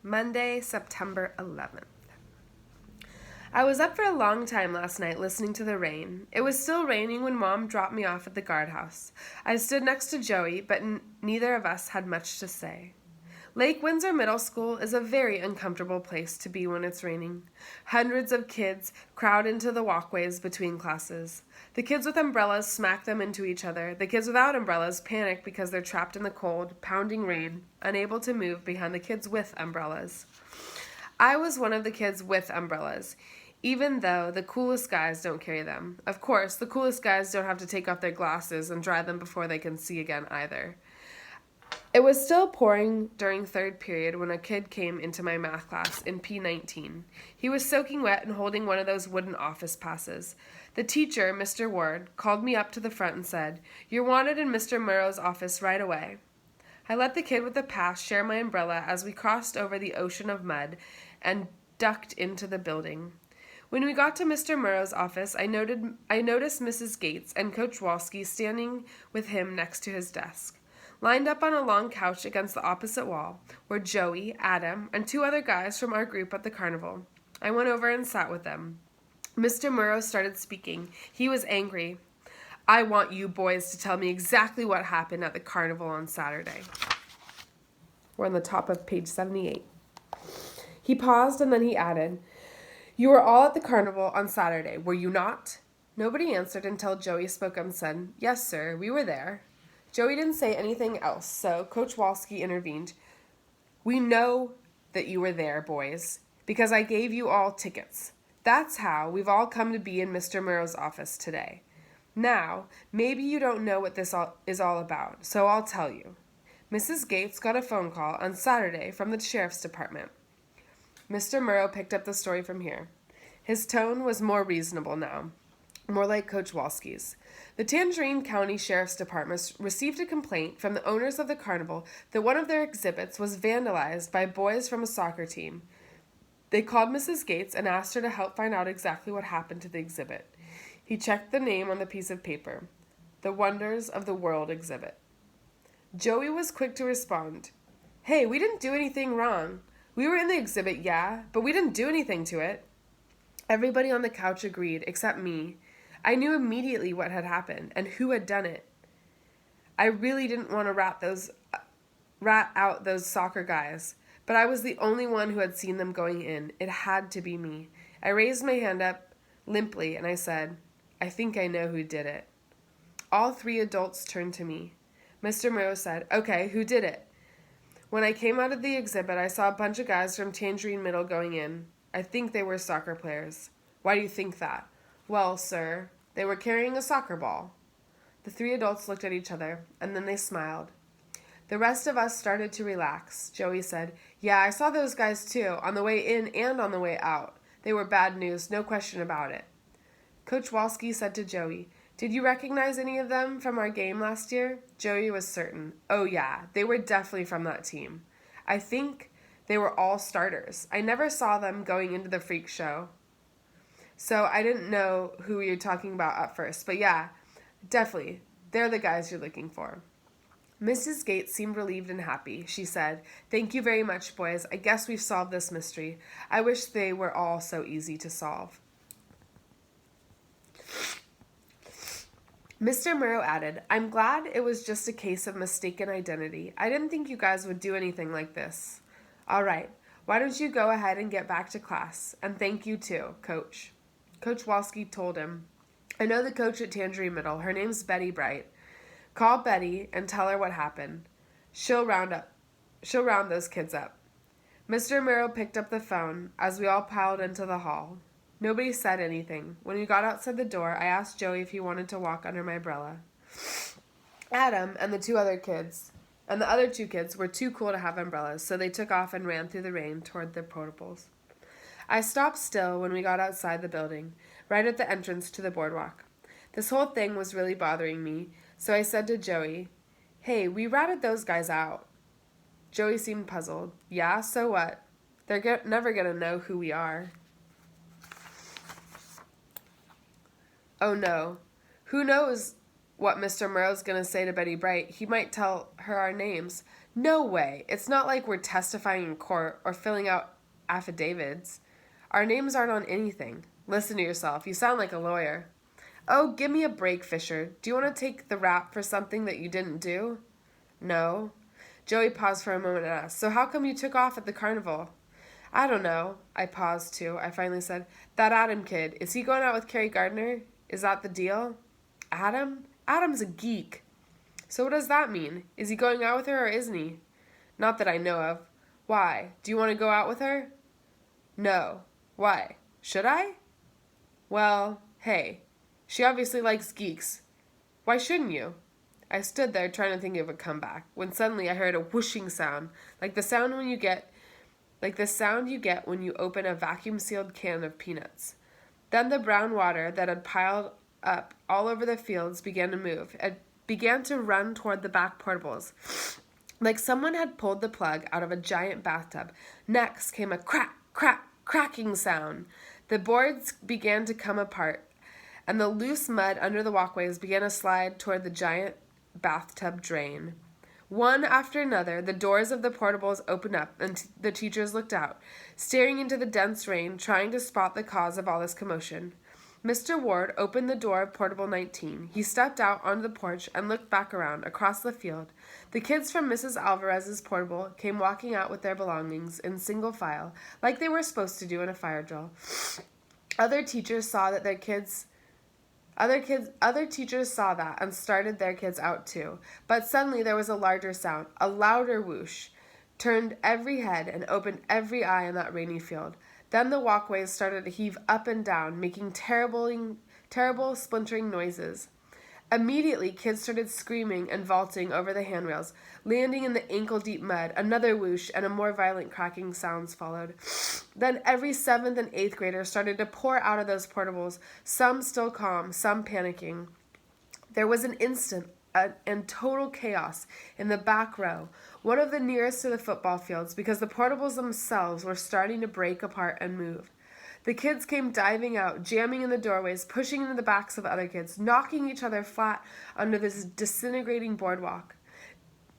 Monday, September 11th. I was up for a long time last night listening to the rain. It was still raining when Mom dropped me off at the guardhouse. I stood next to Joey, but neither of us had much to say. Lake Windsor Middle School is a very uncomfortable place to be when it's raining. Hundreds of kids crowd into the walkways between classes. The kids with umbrellas smack them into each other. The kids without umbrellas panic because they're trapped in the cold, pounding rain, unable to move behind the kids with umbrellas. I was one of the kids with umbrellas, even though the coolest guys don't carry them. Of course, the coolest guys don't have to take off their glasses and dry them before they can see again either. It was still pouring during third period when a kid came into my math class in P19. He was soaking wet and holding one of those wooden office passes. The teacher, Mr. Ward, called me up to the front and said, "You're wanted in Mr. Murrow's office right away." I let the kid with the pass share my umbrella as we crossed over the ocean of mud and ducked into the building. When we got to Mr. Murrow's office, I noticed Mrs. Gates and Coach Walski standing with him next to his desk. Lined up on a long couch against the opposite wall were Joey, Adam, and two other guys from our group at the carnival. I went over and sat with them. Mr. Murrow started speaking. He was angry. "I want you boys to tell me exactly what happened at the carnival on Saturday." We're on the top of page 78. He paused and then he added, "You were all at the carnival on Saturday, were you not?" Nobody answered until Joey spoke up and said, "Yes, sir, we were there." Joey didn't say anything else, so Coach Walski intervened. "We know that you were there, boys, because I gave you all tickets. That's how we've all come to be in Mr. Murrow's office today. Now, maybe you don't know what this is all about, so I'll tell you. Mrs. Gates got a phone call on Saturday from the sheriff's department." Mr. Murrow picked up the story from here. His tone was more reasonable now, more like Coach Walski's. The Tangerine County Sheriff's Department received a complaint from the owners of the carnival that one of their exhibits was vandalized by boys from a soccer team. They called Mrs. Gates and asked her to help find out exactly what happened to the exhibit. He checked the name on the piece of paper, the Wonders of the World exhibit. Joey was quick to respond. "Hey, we didn't do anything wrong. We were in the exhibit, yeah, but we didn't do anything to it." Everybody on the couch agreed, except me. I knew immediately what had happened and who had done it. I really didn't want to rat out those soccer guys, but I was the only one who had seen them going in. It had to be me. I raised my hand up limply and I said, "I think I know who did it." All three adults turned to me. Mr. Murrow said, "Okay, who did it?" When I came out of the exhibit, I saw a bunch of guys from Tangerine Middle going in. I think they were soccer players. "Why do you think that?" "Well, sir, they were carrying a soccer ball." The three adults looked at each other, and then they smiled. The rest of us started to relax. Joey said, "Yeah, I saw those guys too, on the way in and on the way out. They were bad news, no question about it." Coach Walski said to Joey, "Did you recognize any of them from our game last year?" Joey was certain. "Oh yeah, they were definitely from that team. I think they were all starters. I never saw them going into the freak show. So I didn't know who you're talking about at first, but yeah, definitely, they're the guys you're looking for." Mrs. Gates seemed relieved and happy. She said, "Thank you very much, boys. I guess we've solved this mystery. I wish they were all so easy to solve." Mr. Murrow added, "I'm glad it was just a case of mistaken identity. I didn't think you guys would do anything like this. All right, why don't you go ahead and get back to class? And thank you too, Coach." Coach Walski told him, "I know the coach at Tangerine Middle. Her name's Betty Bright. Call Betty and tell her what happened. She'll round those kids up." Mr. Murrow picked up the phone as we all piled into the hall. Nobody said anything. When we got outside the door, I asked Joey if he wanted to walk under my umbrella. Adam and the other two kids were too cool to have umbrellas, so they took off and ran through the rain toward their portables. I stopped still when we got outside the building, right at the entrance to the boardwalk. This whole thing was really bothering me, so I said to Joey, "Hey, we ratted those guys out." Joey seemed puzzled. "Yeah, so what? They're never going to know who we are." "Oh no. Who knows what Mr. Murrow's going to say to Betty Bright? He might tell her our names. No way. It's not like we're testifying in court or filling out affidavits. Our names aren't on anything. Listen to yourself. You sound like a lawyer. Oh, give me a break, Fisher. Do you want to take the rap for something that you didn't do? No. Joey paused for a moment and asked, so how come you took off at the carnival? I don't know. I paused too. I finally said, that Adam kid, is he going out with Carrie Gardner? Is that the deal? Adam? Adam's a geek. So what does that mean? Is he going out with her or isn't he? Not that I know of. Why? Do you want to go out with her? No. Why? Should I? Well, hey. She obviously likes geeks. Why shouldn't you? I stood there trying to think of a comeback, when suddenly I heard a whooshing sound, like the sound you get when you open a vacuum-sealed can of peanuts. Then the brown water that had piled up all over the fields began to move. It began to run toward the back portables, like someone had pulled the plug out of a giant bathtub. Next came a crack, crack, cracking sound. The boards began to come apart, and the loose mud under the walkways began to slide toward the giant bathtub drain. One after another, the doors of the portables opened up, and the teachers looked out, staring into the dense rain, trying to spot the cause of all this commotion. Mr. Ward opened the door of Portable 19. He stepped out onto the porch and looked back around, across the field. The kids from Mrs. Alvarez's portable came walking out with their belongings in single file, like they were supposed to do in a fire drill. Other teachers saw that Other teachers saw that and started their kids out too. But suddenly there was a larger sound, a louder whoosh, turned every head and opened every eye in that rainy field. Then the walkways started to heave up and down, making terrible splintering noises. Immediately, kids started screaming and vaulting over the handrails, landing in the ankle-deep mud. Another whoosh and a more violent cracking sounds followed. Then every 7th and 8th grader started to pour out of those portables, some still calm, some panicking. There was an instant and total chaos in the back row, one of the nearest to the football fields, because the portables themselves were starting to break apart and move. The kids came diving out, jamming in the doorways, pushing into the backs of other kids, knocking each other flat under this disintegrating boardwalk.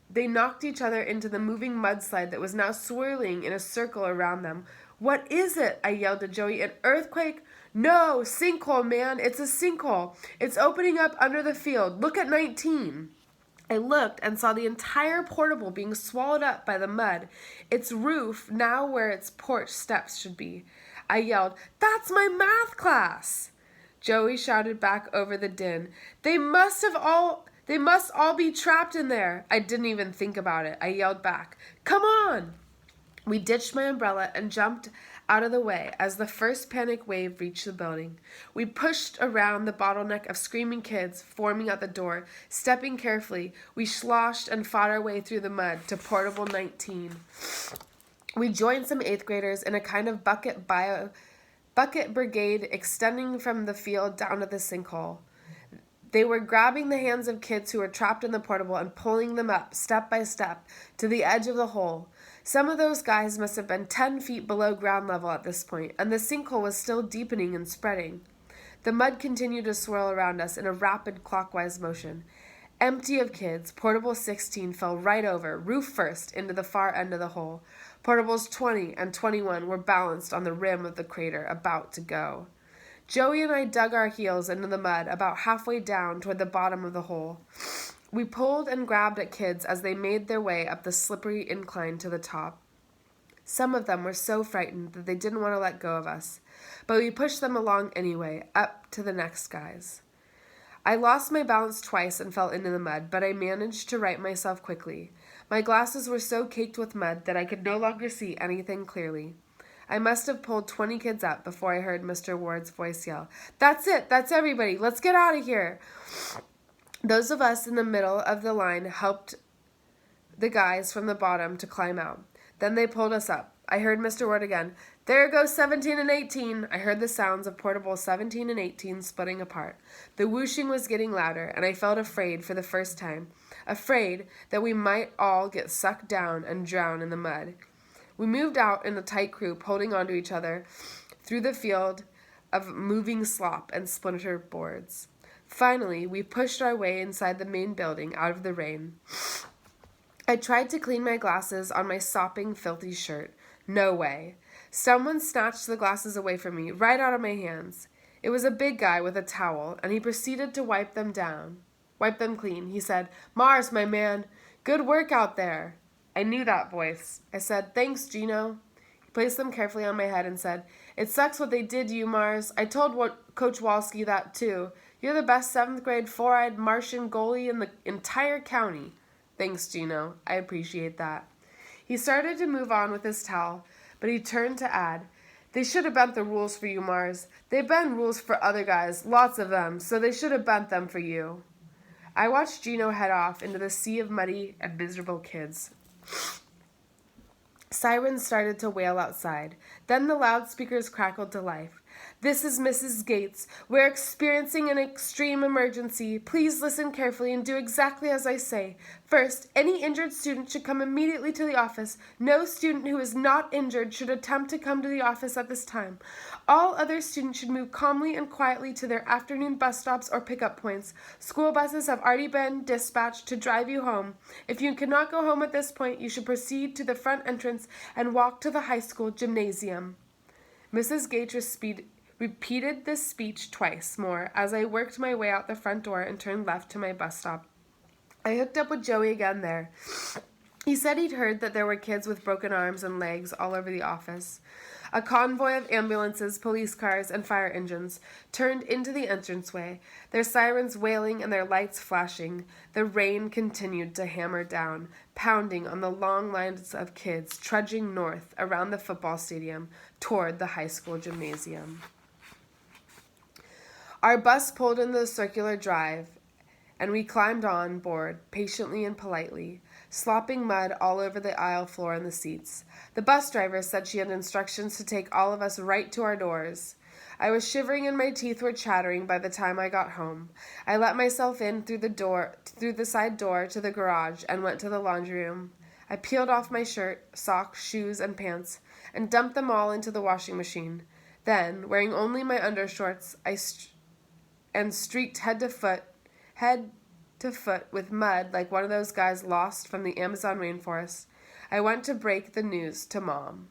They knocked each other into the moving mudslide that was now swirling in a circle around them. What is it? I yelled to Joey. An earthquake? No, sinkhole, man. It's a sinkhole. It's opening up under the field. Look at 19. I looked and saw the entire portable being swallowed up by the mud, its roof now where its porch steps should be. I yelled, "That's my math class!" Joey shouted back over the din, They must all be trapped in there." I didn't even think about it. I yelled back, "Come on!" We ditched my umbrella and jumped out of the way as the first panic wave reached the building. We pushed around the bottleneck of screaming kids forming at the door. Stepping carefully, we sloshed and fought our way through the mud to Portable 19. We joined some 8th graders in a kind of bucket brigade extending from the field down to the sinkhole. They were grabbing the hands of kids who were trapped in the portable and pulling them up, step by step, to the edge of the hole. Some of those guys must have been 10 feet below ground level at this point, and the sinkhole was still deepening and spreading. The mud continued to swirl around us in a rapid clockwise motion. Empty of kids, Portable 16 fell right over, roof first, into the far end of the hole. Portables 20 and 21 were balanced on the rim of the crater, about to go. Joey and I dug our heels into the mud about halfway down toward the bottom of the hole. We pulled and grabbed at kids as they made their way up the slippery incline to the top. Some of them were so frightened that they didn't want to let go of us, but we pushed them along anyway, up to the next guys. I lost my balance twice and fell into the mud, but I managed to right myself quickly. My glasses were so caked with mud that I could no longer see anything clearly. I must have pulled 20 kids up before I heard Mr. Ward's voice yell, "That's it! That's everybody! Let's get out of here!" Those of us in the middle of the line helped the guys from the bottom to climb out. Then they pulled us up. I heard Mr. Ward again. "There goes 17 and 18. I heard the sounds of Portable 17 and 18 splitting apart. The whooshing was getting louder, and I felt afraid for the first time. Afraid that we might all get sucked down and drown in the mud. We moved out in a tight group, holding onto each other through the field of moving slop and splintered boards. Finally, we pushed our way inside the main building out of the rain. I tried to clean my glasses on my sopping, filthy shirt. No way. Someone snatched the glasses away from me, right out of my hands. It was a big guy with a towel, and he proceeded to wipe them clean. He said, "Mars, my man, good work out there." I knew that voice. I said, "Thanks, Gino." He placed them carefully on my head and said, "It sucks what they did to you, Mars. I told Coach Walski that too. You're the best 7th grade four-eyed Martian goalie in the entire county." "Thanks, Gino. I appreciate that." He started to move on with his towel, but he turned to add, "They should have bent the rules for you, Mars. They bend rules for other guys, lots of them, so they should have bent them for you." I watched Gino head off into the sea of muddy and miserable kids. Sirens started to wail outside. Then the loudspeakers crackled to life. "This is Mrs. Gates. We're experiencing an extreme emergency. Please listen carefully and do exactly as I say. First, any injured student should come immediately to the office. No student who is not injured should attempt to come to the office at this time. All other students should move calmly and quietly to their afternoon bus stops or pickup points. School buses have already been dispatched to drive you home. If you cannot go home at this point, you should proceed to the front entrance and walk to the high school gymnasium." Mrs. Gates repeated this speech twice more as I worked my way out the front door and turned left to my bus stop. I hooked up with Joey again there. He said he'd heard that there were kids with broken arms and legs all over the office. A convoy of ambulances, police cars, and fire engines turned into the entranceway, their sirens wailing and their lights flashing. The rain continued to hammer down, pounding on the long lines of kids trudging north around the football stadium toward the high school gymnasium. Our bus pulled into the circular drive, and we climbed on board, patiently and politely, slopping mud all over the aisle floor and the seats. The bus driver said she had instructions to take all of us right to our doors. I was shivering and my teeth were chattering by the time I got home. I let myself in through the side door to the garage and went to the laundry room. I peeled off my shirt, socks, shoes, and pants, and dumped them all into the washing machine. Then, wearing only my undershorts, and streaked head to foot with mud like one of those guys lost from the Amazon rainforest, I went to break the news to Mom.